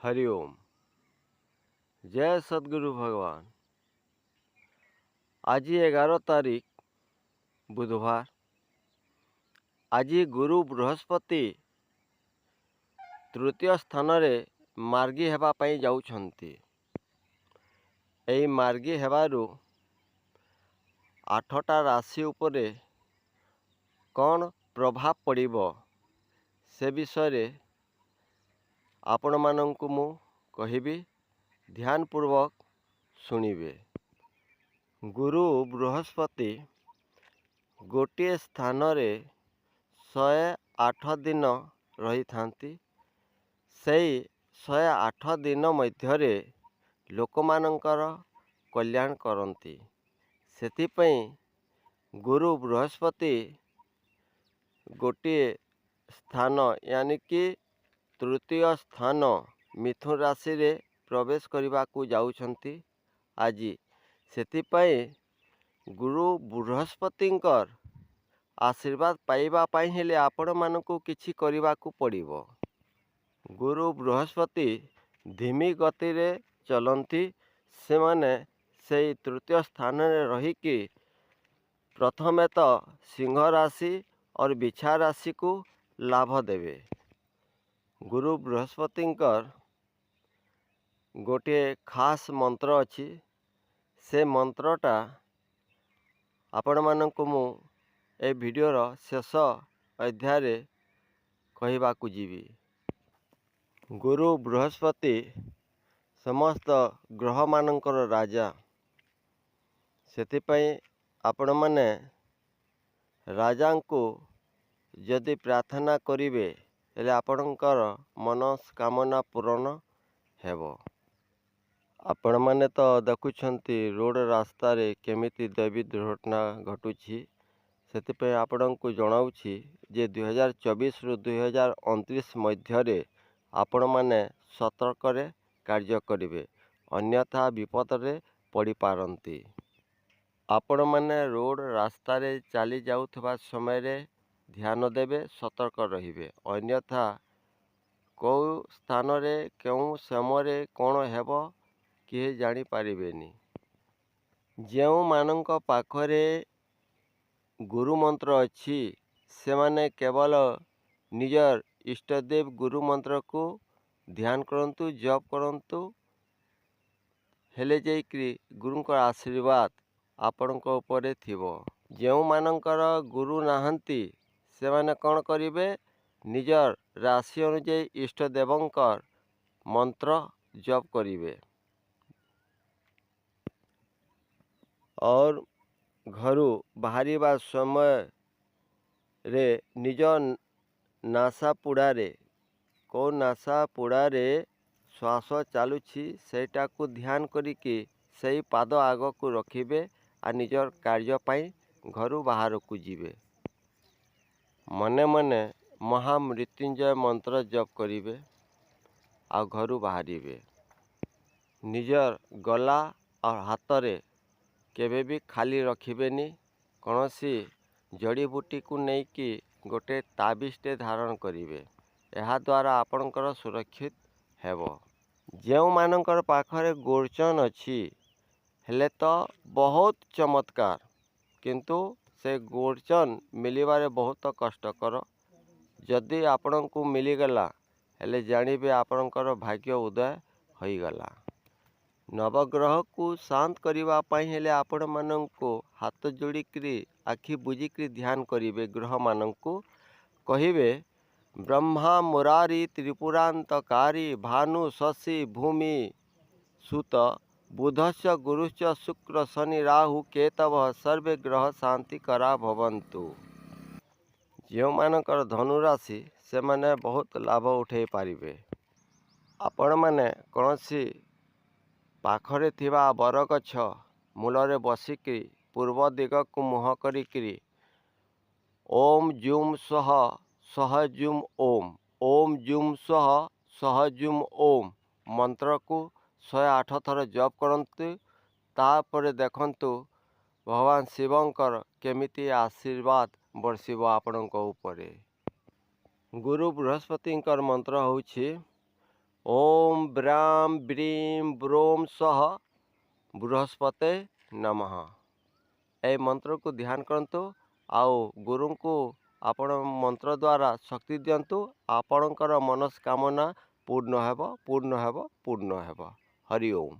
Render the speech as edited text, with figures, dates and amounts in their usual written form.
हरिओम। जय सद्गुरु भगवान। आज 11 तारीख बुधवार। आज गुरु बृहस्पति तृतीय स्थान रे मार्गी हेबा पई जाउछंती। एई मार्गी हेबारु 8टा राशि उपरे कौन प्रभाव पड़िबो से विषय आपण मानंकु मु कहिबी, ध्यान पूर्वक शुणिबे। गुरु बृहस्पति गोटे स्थान रे 108 दिन रही थांती। सेई 108 दिन मध्यरे लोकमानंकर कल्याण करती। सेथिपई गुरु बृहस्पति गोटे स्थान यानी कि तृतीय स्थान मिथुन राशि रे प्रवेश करने को जाउछंती आज। सेथिपई गुरु बृहस्पतिंकर आशीर्वाद पाइबा पाई हेले आपण मानकु किछि करिबा को पड़िबो। गुरु बृहस्पति धीमी गति रे चलंती। से माने सेई तृतीय स्थान रे रही कि प्रथमे तो सिंह राशि और बिछा राशि को लाभ देवे। गुरु बृहस्पतिंकर गोटे खास मंत्र अछि। से मंत्रटा आपण मानकु मु ए वीडियोर शेष अध्याय रे कहिबा को जीवी। गुरु बृहस्पति समस्त ग्रह मानंकर राजा। सेथिपई आपण माने राजा को यदि प्रार्थना करिवे हेले आपणकर मनस्कामना पूर्ण हेबो। आपण माने तो देखुछंती रोड रास्ता रे केमिति दैवी दुर्घटना घटुछि। सेथिपई आपणको जणाउछि जे 2024 रु 2029 मध्यरे आपण माने सतर्क रे कार्य करिवे, अन्यथा विपद रे पड़ी पारंती। आपण माने रोड रास्ता रे चली जाउथबा समय रे ध्यान देवे, सतर्क रहिबे, अन्यथा कौ स्थान रे केउ समय कौन हेबो किए जानी पारिबेनी। जेउ मानंक पाखरे गुरु मंत्र अच्छी से माने केवल निजर इष्टदेव गुरु मंत्र को ध्यान करंतु, जप करंतु, हेले जाइकरी गुरुंकर आशीर्वाद आपणक उपरे थिबो। जेउ मानंकर गुरु नाहंती से माने कौन करिवे, निजर राशि अनुଯାयी इष्ट देवंकर मंत्र जप करिवे और घरु बाहरिबा समय रे निज नासा पुड़ारे को नासा पुड़ारे श्वास चलुछि सेटा को ध्यान करिके सही पाद आग को रखिबे आ निजर कार्य पाई घरु बाहर को जीवे। मने मने महामृत्युंजय मंत्र जप करिवे आ घरु बाहरिबे। निजर गला और हाथ रे केबे भी खाली रखिबेनी। कौनसी जड़ी बूटी को नहीं कि गोटे ताबिजटे धारण करिवे। एहा द्वारा आपणकर सुरक्षित हेबो। जेउ मानकर पाखरे गोरचन अछि हेले तो बहुत चमत्कार, किंतु से गोरचन मिलिबारे बहुत कष्टकर। जदि आपणको मिलीगला हेले जानिबे आपणकर भाग्य उदय होईगला। नवग्रह को शांत करिबा पाई हेले आपण मानंको हाथ जोड़िकरी आखि बुझिकरी ध्यान करिवे। ग्रह मानंको कहिवे, ब्रह्मा मुरारी त्रिपुरांतकारी भानु शशि भूमि सुत बुधस्य गुरुश्च शुक्र शनि राहु केतव सर्वे ग्रह शांति करा भवन्तु। जो मानकर धनुराशि से माने बहुत लाभ उठे पारिबे। आपण माने कौनसी पाखरे थिबा बरगछ मूलरे बसिकी पूर्व दिग को मुह करिकरी ओम जूम सह सह जूम ओम जूम सह सह जूम ओम मंत्र को 108 थर जप करंतु। तापर देखंतु भगवान शिवंकर केमिति आशीर्वाद बरसिबो आपणक उपरे। गुरु बृहस्पतिंकर मंत्र होछि ओम ब्राम ब्रीम ब्रोम सह बृहस्पते नमः। ए मंत्र को ध्यान करंतु आओ गुरु को आपण मंत्र द्वारा शक्ति दियंतु आपणकर मनस्कामना पूर्ण हेब पूर्ण हेब पूर्ण हेब। हरि ओम।